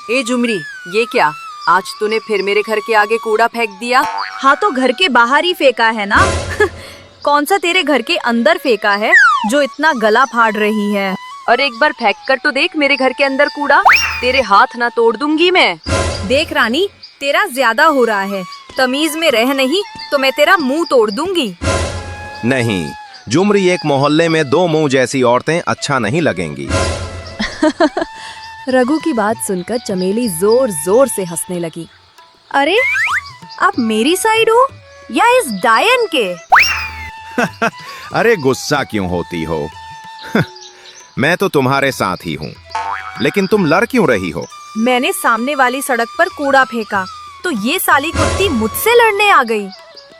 ए झुमरी, ये क्या? आज तूने फिर मेरे घर के आगे कूड़ा फेंक दिया। हाँ तो घर के बाहर ही फेंका है ना। कौन सा तेरे घर के अंदर फेंका है जो इतना गला फाड़ रही है? और एक बार फेंक कर तो देख मेरे घर के अंदर कूड़ा, तेरे हाथ ना तोड़ दूंगी मैं। देख रानी, तेरा ज्यादा हो रहा है। तमीज में रह नहीं तो मैं तेरा मुंह तोड़ दूंगी। नहीं झुमरी, एक मोहल्ले में दो मुंह जैसी औरतें अच्छा नहीं लगेंगी। रघु की बात सुनकर चमेली जोर जोर से हंसने लगी। अरे आप मेरी साइड हो या इस डायन के? अरे गुस्सा क्यों होती हो? मैं तो तुम्हारे साथ ही हूँ, लेकिन तुम लड़ क्यों रही हो? मैंने सामने वाली सड़क पर कूड़ा फेंका तो ये साली कुत्ती मुझसे लड़ने आ गई।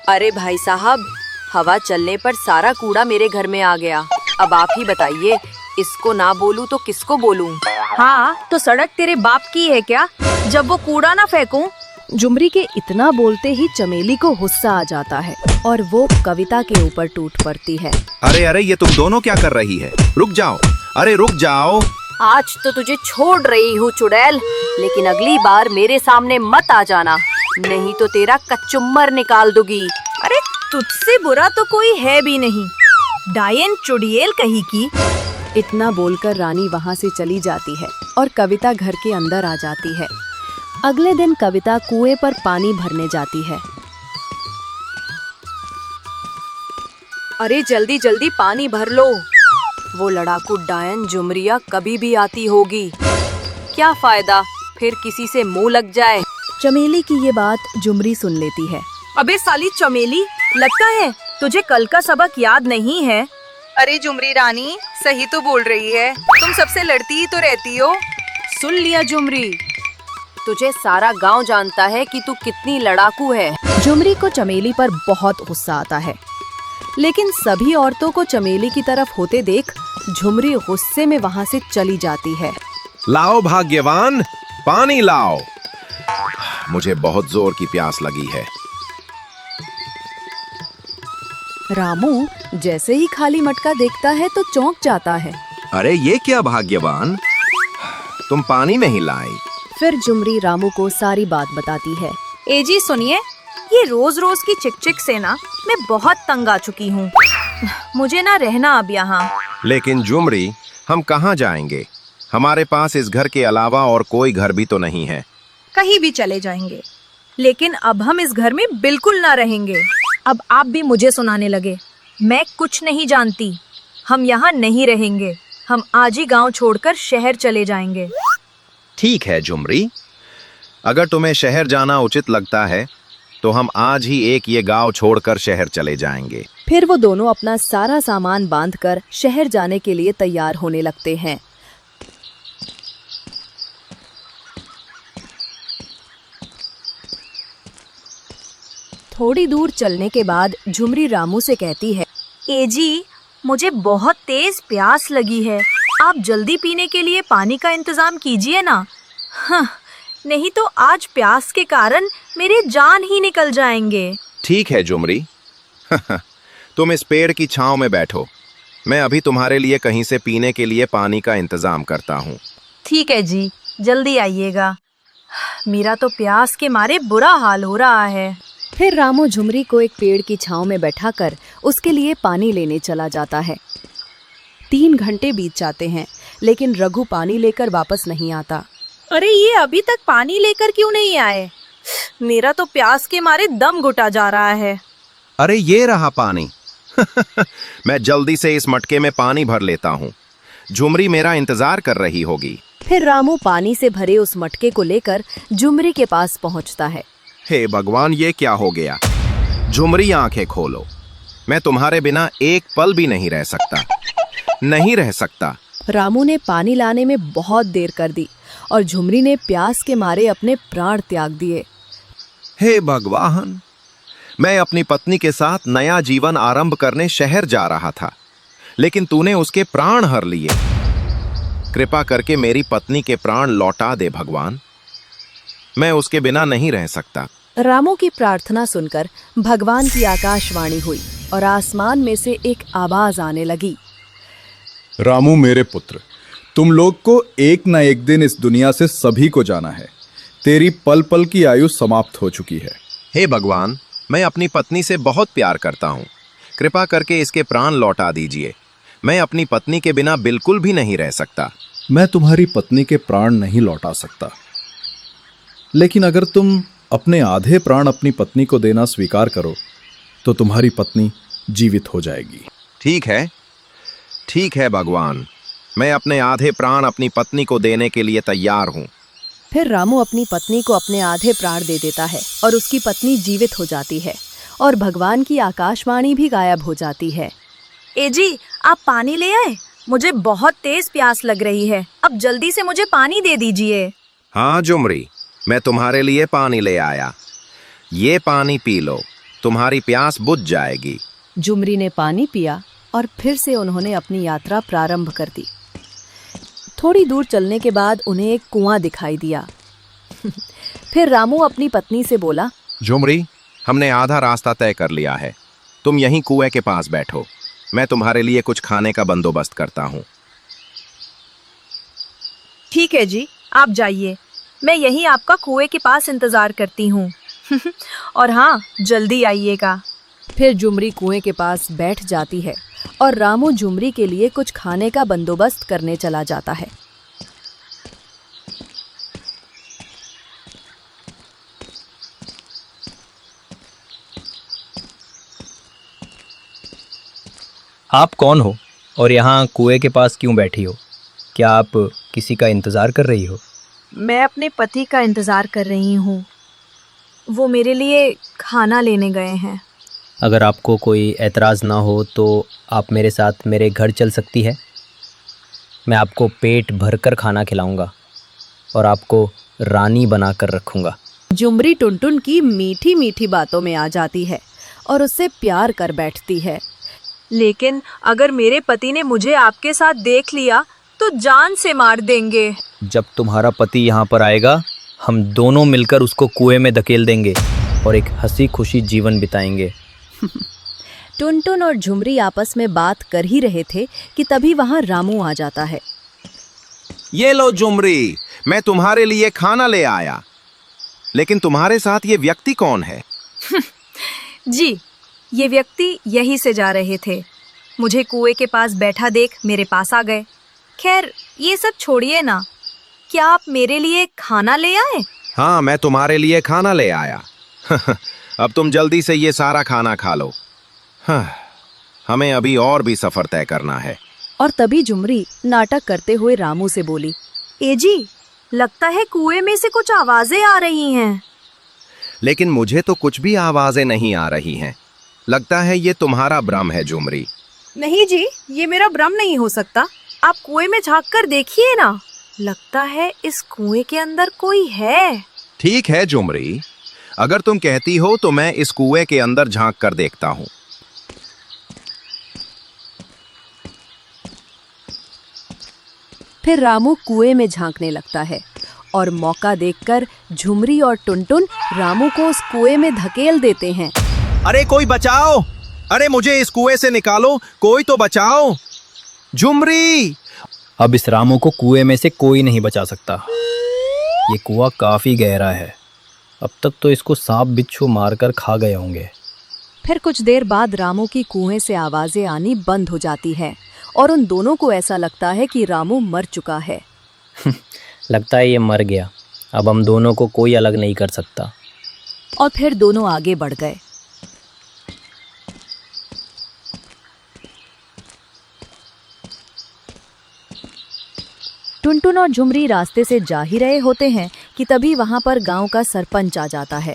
अरे भाई साहब, हवा चलने पर सारा कूड़ा मेरे घर में आ गया। अब आप ही बताइए, इसको ना बोलूं तो किसको बोलूं? हाँ तो सड़क तेरे बाप की है क्या, जब वो कूड़ा ना फेंकूं? झुमरी के इतना बोलते ही चमेली को गुस्सा आ जाता है और वो कविता के ऊपर टूट पड़ती है। अरे अरे, ये तुम दोनों क्या कर रही है? रुक जाओ, अरे रुक जाओ। आज तो तुझे छोड़ रही हूँ चुड़ैल, लेकिन अगली बार मेरे सामने मत आ जाना, नहीं तो तेरा कचुम्बर निकाल दूंगी। अरे तुझसे बुरा तो कोई है भी नहीं, डायन चुड़ैल कही की। इतना बोलकर रानी वहाँ से चली जाती है और कविता घर के अंदर आ जाती है। अगले दिन कविता कुएं पर पानी भरने जाती है। अरे जल्दी जल्दी पानी भर लो, वो लड़ाकू डायन झुमरिया कभी भी आती होगी। क्या फायदा, फिर किसी से मुंह लग जाए। चमेली की ये बात झुमरी सुन लेती है। अबे साली चमेली, लगता है तुझे कल का सबक याद नहीं है। अरे झुमरी रानी सही तो बोल रही है, तुम सबसे लड़ती ही तो रहती हो। सुन लिया झुमरी, तुझे सारा गांव जानता है कि तू कितनी लड़ाकू है। झुमरी को चमेली पर बहुत गुस्सा आता है, लेकिन सभी औरतों को चमेली की तरफ होते देख झुमरी गुस्से में वहाँ से चली जाती है। लाओ भाग्यवान, पानी लाओ, मुझे बहुत जोर की प्यास लगी है। रामू जैसे ही खाली मटका देखता है तो चौंक जाता है। अरे ये क्या भाग्यवान, तुम पानी नहीं लाई। फिर झुमरी रामू को सारी बात बताती है। ए जी सुनिए, ये रोज रोज की चिकचिक से ना मैं बहुत तंग आ चुकी हूँ। मुझे ना रहना अब यहाँ। लेकिन झुमरी, हम कहाँ जाएंगे? हमारे पास इस घर के अलावा और कोई घर भी तो नहीं है। कहीं भी चले जाएंगे, लेकिन अब हम इस घर में बिल्कुल ना रहेंगे। अब आप भी मुझे सुनाने लगे, मैं कुछ नहीं जानती। हम यहाँ नहीं रहेंगे, हम आज ही गांव छोड़कर शहर चले जाएंगे। ठीक है झुमरी, अगर तुम्हें शहर जाना उचित लगता है तो हम आज ही एक ये गांव छोड़कर शहर चले जाएंगे। फिर वो दोनों अपना सारा सामान बांधकर शहर जाने के लिए तैयार होने लगते हैं। थोड़ी दूर चलने के बाद झुमरी रामू से कहती है, ए जी, मुझे बहुत तेज प्यास लगी है, आप जल्दी पीने के लिए पानी का इंतजाम कीजिए ना। हाँ, नहीं तो आज प्यास के कारण मेरे जान ही निकल जाएंगे। ठीक है झुमरी, तुम इस पेड़ की छांव में बैठो, मैं अभी तुम्हारे लिए कहीं से पीने के लिए पानी का इंतजाम करता हूँ। ठीक है जी, जल्दी आइएगा, मेरा तो प्यास के मारे बुरा हाल हो रहा है। फिर रामू झुमरी को एक पेड़ की छांव में बैठाकर उसके लिए पानी लेने चला जाता है। 3 घंटे बीत जाते हैं, लेकिन रघु पानी लेकर वापस नहीं आता। अरे ये अभी तक पानी लेकर क्यों नहीं आए? मेरा तो प्यास के मारे दम घुटा जा रहा है। अरे ये रहा पानी। मैं जल्दी से इस मटके में पानी भर लेता हूँ, झुमरी मेरा इंतजार कर रही होगी। फिर रामू पानी से भरे उस मटके को लेकर झुमरी के पास पहुँचता है। हे भगवान, ये क्या हो गया? झुमरी आंखें खोलो, मैं तुम्हारे बिना एक पल भी नहीं रह सकता, नहीं रह सकता। रामू ने पानी लाने में बहुत देर कर दी और झुमरी ने प्यास के मारे अपने प्राण त्याग दिए। हे भगवान, मैं अपनी पत्नी के साथ नया जीवन आरंभ करने शहर जा रहा था, लेकिन तूने उसके प्राण हर लिए। कृपा करके मेरी पत्नी के प्राण लौटा दे भगवान, मैं उसके बिना नहीं रह सकता। रामू की प्रार्थना सुनकर भगवान की आकाशवाणी हुई और आसमान में से एक आवाज आने लगी। रामू मेरे पुत्र, तुम लोग को एक न एक दिन इस दुनिया से सभी को जाना है। तेरी पल पल की आयु समाप्त हो चुकी है। हे भगवान, मैं अपनी पत्नी से बहुत प्यार करता हूँ। कृपा करके इसके प्राण लौटा दीजिए। मैं अपनी पत्नी के बिना बिल्कुल भी नहीं रह सकता। मैं तुम्हारी पत्नी के प्राण नहीं लौटा सकता, लेकिन अगर तुम अपने आधे प्राण अपनी पत्नी को देना स्वीकार करो तो तुम्हारी पत्नी जीवित हो जाएगी। ठीक है भगवान, मैं अपने आधे प्राण अपनी पत्नी को देने के लिए तैयार हूँ। फिर रामू अपनी पत्नी को अपने आधे प्राण दे देता है और उसकी पत्नी जीवित हो जाती है और भगवान की आकाशवाणी भी गायब हो जाती है। ए जी, आप पानी ले आए? मुझे बहुत तेज प्यास लग रही है। अब जल्दी से मुझे पानी दे दीजिए। हाँ जुमरी, मैं तुम्हारे लिए पानी ले आया। ये पानी पी लो, तुम्हारी प्यास बुझ जाएगी। जुमरी ने पानी पिया और फिर से उन्होंने अपनी यात्रा प्रारंभ कर दी। थोड़ी दूर चलने के बाद उन्हें एक कुआं दिखाई दिया। फिर रामू अपनी पत्नी से बोला, जुमरी, हमने आधा रास्ता तय कर लिया है। तुम यहीं कुएं के पास बैठो, मैं तुम्हारे लिए कुछ खाने का बंदोबस्त करता हूँ। ठीक है जी, आप जाइए। मैं यहीं आपका कुएं के पास इंतजार करती हूँ। और हाँ, जल्दी आइएगा। फिर जुमरी कुएं के पास बैठ जाती है और रामू जुमरी के लिए कुछ खाने का बंदोबस्त करने चला जाता है। आप कौन हो और यहाँ कुएं के पास क्यों बैठी हो? क्या आप किसी का इंतज़ार कर रही हो? मैं अपने पति का इंतजार कर रही हूँ। वो मेरे लिए खाना लेने गए हैं। अगर आपको कोई एतराज़ ना हो तो आप मेरे साथ मेरे घर चल सकती है। मैं आपको पेट भरकर खाना खिलाऊंगा और आपको रानी बनाकर रखूंगा। जुमरी टुनटुन की मीठी मीठी बातों में आ जाती है और उससे प्यार कर बैठती है। लेकिन अगर मेरे पति ने मुझे आपके साथ देख लिया तो जान से मार देंगे। जब तुम्हारा पति यहाँ पर आएगा, हम दोनों मिलकर उसको कुएं में धकेल देंगे और एक हंसी खुशी जीवन बिताएंगे। टुनटुन और झुमरी आपस में बात कर ही रहे थे कि तभी वहां रामू आ जाता है। ये लो जुमरी, मैं तुम्हारे लिए खाना ले आया। लेकिन तुम्हारे साथ ये व्यक्ति कौन है? जी, ये व्यक्ति यहीं से जा रहे थे। मुझे कुएं के पास बैठा देख मेरे पास आ गए। खैर, ये सब छोड़िए ना। क्या आप मेरे लिए खाना ले आए? हाँ, मैं तुम्हारे लिए खाना ले आया। अब तुम जल्दी से ये सारा खाना खा लो। हाँ, हमें अभी और भी सफर तय करना है। और तभी जुमरी नाटक करते हुए रामू से बोली, ए जी, लगता है कुएं में से कुछ आवाजें आ रही हैं। लेकिन मुझे तो कुछ भी आवाजें नहीं आ रही हैं। लगता है ये तुम्हारा भ्रम है जुमरी। नहीं जी, ये मेरा भ्रम नहीं हो सकता। आप कुएं में झांक कर देखिए ना। लगता है इस कुएं के अंदर कोई है। ठीक है जुमरी, अगर तुम कहती हो तो मैं इस कुएं के अंदर झांक कर देखता हूँ। फिर रामू कुएं में झांकने लगता है और मौका देखकर झुमरी और टुनटुन रामू को उस कुएं में धकेल देते हैं। अरे कोई बचाओ! अरे मुझे इस कुएं से निकालो, कोई तो बचाओ! झुमरी! अब इस रामू को कुएं में से कोई नहीं बचा सकता। ये कुआं काफ़ी गहरा है। अब तक तो इसको सांप बिच्छू मारकर खा गए होंगे। फिर कुछ देर बाद रामू की कुएं से आवाजें आनी बंद हो जाती हैं और उन दोनों को ऐसा लगता है कि रामू मर चुका है। लगता है ये मर गया। अब हम दोनों को कोई अलग नहीं कर सकता। और फिर दोनों आगे बढ़ गए। टुनटुन और झुमरी रास्ते से जा ही रहे होते हैं कि तभी वहां पर गांव का सरपंच आ जाता है।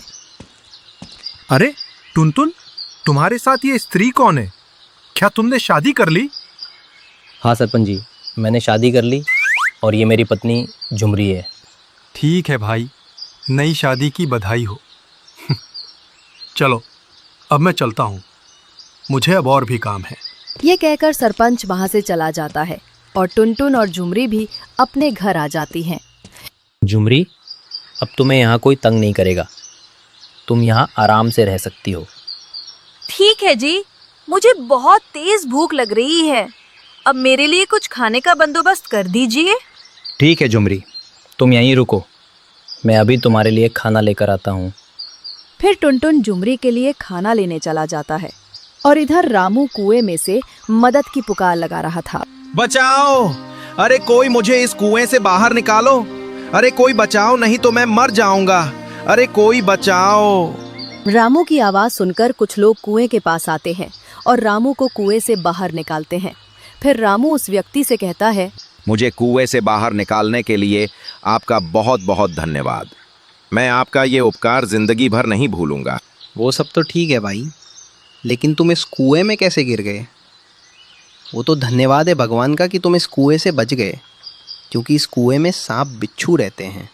अरे टुनटुन, तुम्हारे साथ ये स्त्री कौन है? क्या तुमने शादी कर ली? हाँ सरपंच जी, मैंने शादी कर ली और ये मेरी पत्नी झुमरी है। ठीक है भाई, नई शादी की बधाई हो। चलो, अब मैं चलता हूँ। मुझे अब और भी काम है। ये कहकर सरपंच वहां से चला जाता है और टुनटुन और झुमरी भी अपने घर आ जाती हैं। झुमरी, अब तुम्हें यहाँ कोई तंग नहीं करेगा। तुम यहाँ आराम से रह सकती हो। ठीक है जी, मुझे बहुत तेज भूख लग रही है। अब मेरे लिए कुछ खाने का बंदोबस्त कर दीजिए। ठीक है झुमरी, तुम यहीं रुको, मैं अभी तुम्हारे लिए खाना लेकर आता हूँ। फिर टुनटुन झुमरी के लिए खाना लेने चला जाता है और इधर रामू कुएं में से मदद की पुकार लगा रहा था। बचाओ! अरे कोई मुझे इस कुएं से बाहर निकालो! अरे कोई बचाओ, नहीं तो मैं मर जाऊंगा! अरे कोई बचाओ! रामू की आवाज सुनकर कुछ लोग कुएं के पास आते हैं और रामू को कुएं से बाहर निकालते हैं। फिर रामू उस व्यक्ति से कहता है, मुझे कुएं से बाहर निकालने के लिए आपका बहुत बहुत धन्यवाद। मैं आपका ये उपकार जिंदगी भर नहीं भूलूंगा। वो सब तो ठीक है भाई, लेकिन तुम इस कुएं में कैसे गिर गए? वो तो धन्यवाद है भगवान का कि तुम इस कुएं से बच गए, क्योंकि इस कुएं में सांप बिच्छू रहते हैं।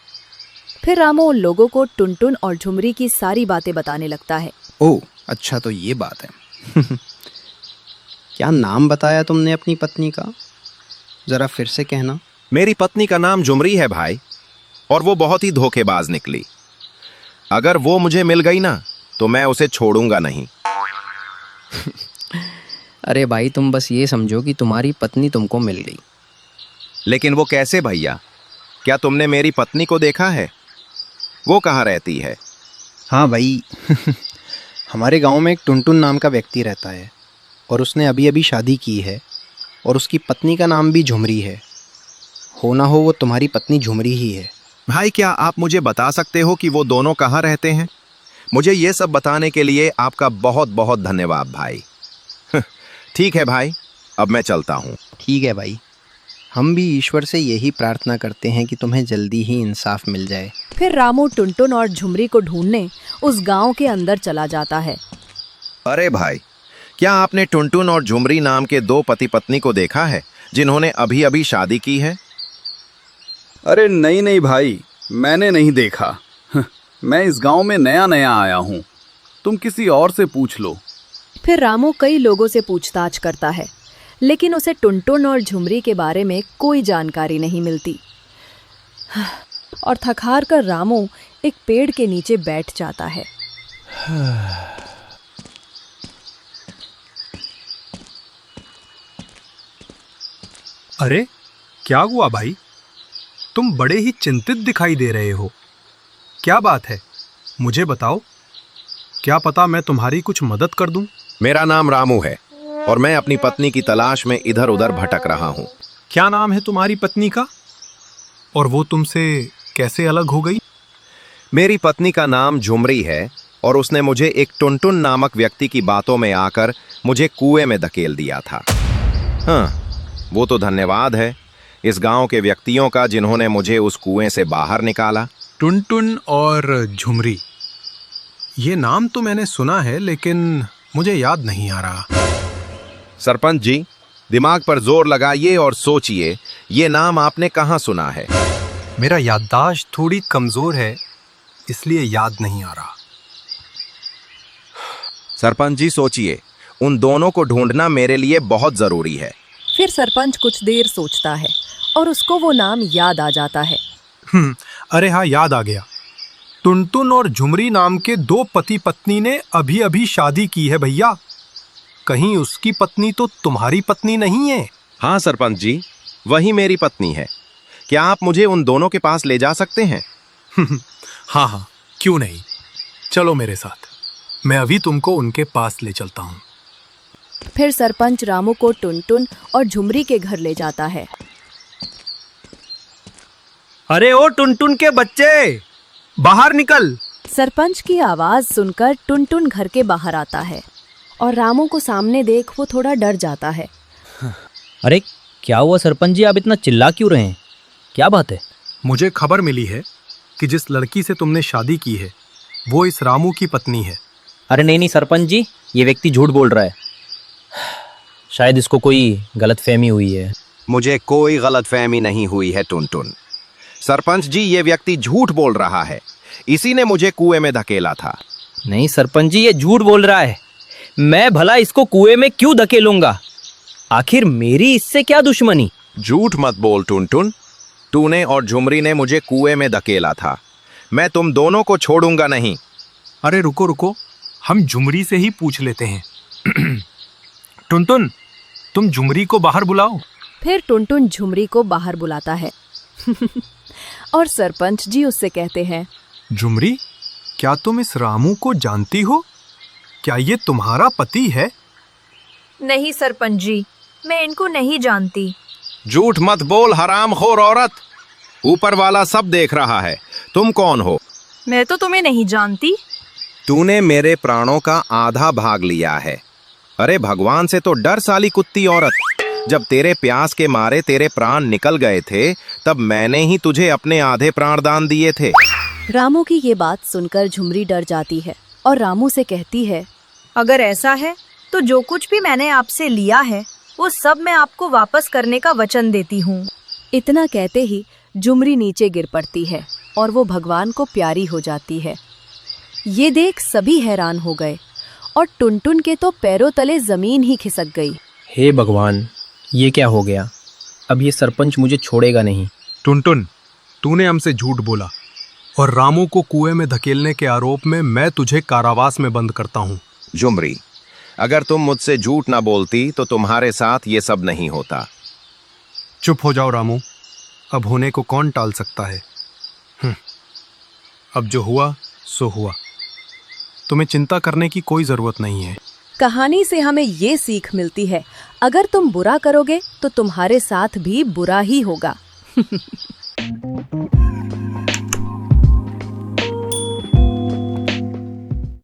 फिर रामू उन लोगों को टुनटुन और झुमरी की सारी बातें बताने लगता है। ओह अच्छा, तो ये बात है। क्या नाम बताया तुमने अपनी पत्नी का? जरा फिर से कहना। मेरी पत्नी का नाम झुमरी है भाई, और वो बहुत ही धोखेबाज निकली। अगर वो मुझे मिल गई ना तो मैं उसे छोड़ूंगा नहीं। अरे भाई, तुम बस ये समझो कि तुम्हारी पत्नी तुमको मिल गई। लेकिन वो कैसे भैया? क्या तुमने मेरी पत्नी को देखा है? वो कहाँ रहती है? हाँ भाई, हमारे गांव में एक टुनटुन नाम का व्यक्ति रहता है और उसने अभी अभी शादी की है और उसकी पत्नी का नाम भी झुमरी है। हो ना हो वो तुम्हारी पत्नी झुमरी ही है। भाई क्या आप मुझे बता सकते हो कि वो दोनों कहाँ रहते हैं? मुझे ये सब बताने के लिए आपका बहुत बहुत धन्यवाद भाई। ठीक है भाई, अब मैं चलता हूँ। ठीक है भाई, हम भी ईश्वर से यही प्रार्थना करते हैं कि तुम्हें जल्दी ही इंसाफ मिल जाए। फिर रामू टुनटुन और झुमरी को ढूंढने उस गांव के अंदर चला जाता है। अरे भाई, क्या आपने टुनटुन और झुमरी नाम के दो पति पत्नी को देखा है जिन्होंने अभी अभी शादी की है? अरे नहीं नहीं भाई, मैंने नहीं देखा। मैं इस गांव में नया नया आया हूँ, तुम किसी और से पूछ लो। फिर रामू कई लोगों से पूछताछ करता है, लेकिन उसे टुनटुन और झुमरी के बारे में कोई जानकारी नहीं मिलती। और थक-हार कर रामू एक पेड़ के नीचे बैठ जाता है। अरे क्या हुआ भाई, तुम बड़े ही चिंतित दिखाई दे रहे हो। क्या बात है, मुझे बताओ। क्या पता मैं तुम्हारी कुछ मदद कर दूं। मेरा नाम रामू है और मैं अपनी पत्नी की तलाश में इधर उधर भटक रहा हूँ। क्या नाम है तुम्हारी पत्नी का, और वो तुमसे कैसे अलग हो गई? मेरी पत्नी का नाम झुमरी है और उसने मुझे एक टुनटुन नामक व्यक्ति की बातों में आकर मुझे कुएं में धकेल दिया था। हाँ, वो तो धन्यवाद है इस गांव के व्यक्तियों का जिन्होंने मुझे उस कुएं से बाहर निकाला। टुनटुन और झुमरी, ये नाम तो मैंने सुना है लेकिन मुझे याद नहीं आ रहा। सरपंच जी, दिमाग पर जोर लगाइए और सोचिए, ये नाम आपने कहाँ सुना है? मेरा याददाश्त थोड़ी कमजोर है, इसलिए याद नहीं आ रहा। सरपंच जी सोचिए, उन दोनों को ढूंढना मेरे लिए बहुत जरूरी है। फिर सरपंच कुछ देर सोचता है और उसको वो नाम याद आ जाता है। अरे हाँ, याद आ गया। टुनटुन और झुमरी नाम के दो पति पत्नी ने अभी अभी शादी की है भैया। कहीं उसकी पत्नी तो तुम्हारी पत्नी नहीं है? हाँ सरपंच जी, वही मेरी पत्नी है। क्या आप मुझे उन दोनों के पास ले जा सकते हैं? हाँ हाँ, क्यों नहीं, चलो मेरे साथ, मैं अभी तुमको उनके पास ले चलता हूँ। फिर सरपंच रामू को टुनटुन और झुमरी के घर ले जाता है। अरे ओ टुनटुन के बच्चे, बाहर निकल। सरपंच की आवाज सुनकर टुनटुन घर के बाहर आता है और रामू को सामने देख वो थोड़ा डर जाता है। अरे क्या हुआ सरपंच जी, आप इतना चिल्ला क्यों रहे हैं? क्या बात है? मुझे खबर मिली है कि जिस लड़की से तुमने शादी की है वो इस रामू की पत्नी है। अरे नहीं नहीं सरपंच जी, ये व्यक्ति झूठ बोल रहा है। शायद इसको कोई गलतफहमी हुई है। मुझे कोई गलतफहमी नहीं हुई है टुनटुन। सरपंच जी, ये व्यक्ति झूठ बोल रहा है। इसी ने मुझे कुएं में धकेला था। नहीं सरपंच जी, ये झूठ बोल रहा है। मैं भला इसको कुएं में क्यों धकेलूंगा? आखिर मेरी इससे क्या दुश्मनी? झूठ मत बोल टुनटुन, तूने और झुमरी ने मुझे कुएं में धकेला था। मैं तुम दोनों को छोड़ूंगा नहीं। अरे रुको रुको, हम झुमरी से ही पूछ लेते हैं। टुनटुन, तुम झुमरी को बाहर बुलाओ। फिर टुनटुन झुमरी को बाहर बुलाता है और सरपंच जी उससे कहते हैं, झुमरी, क्या तुम इस रामू को जानती हो? क्या ये तुम्हारा पति है? नहीं सरपंच जी, मैं इनको नहीं जानती। झूठ मत बोल हरामखोर औरत, ऊपर वाला सब देख रहा है। तुम कौन हो? मैं तो तुम्हें नहीं जानती। तूने मेरे प्राणों का आधा भाग लिया है। अरे भगवान से तो डर साली कुत्ती औरत। जब तेरे प्यास के मारे तेरे प्राण निकल गए थे तब मैंने ही तुझे अपने आधे प्राण दान दिए थे। रामू की ये बात सुनकर झुमरी डर जाती है और रामू से कहती है, अगर ऐसा है तो जो कुछ भी मैंने आपसे लिया है वो सब मैं आपको वापस करने का वचन देती हूँ। इतना कहते ही झुमरी नीचे गिर पड़ती है और वो भगवान को प्यारी हो जाती है। ये देख सभी हैरान हो गए और टुनटुन के तो पैरों तले जमीन ही खिसक गई। हे भगवान, ये क्या हो गया? अब ये सरपंच मुझे छोड़ेगा नहीं। टुनटुन, तूने हमसे झूठ बोला और रामू को कुएं में धकेलने के आरोप में मैं तुझे कारावास में बंद करता हूँ। झुमरी, अगर तुम मुझसे झूठ ना बोलती तो तुम्हारे साथ ये सब नहीं होता। चुप हो जाओ रामू, अब होने को कौन टाल सकता है। अब जो हुआ सो हुआ, तुम्हें चिंता करने की कोई जरूरत नहीं है। कहानी से हमें ये सीख मिलती है, अगर तुम बुरा करोगे तो तुम्हारे साथ भी बुरा ही होगा।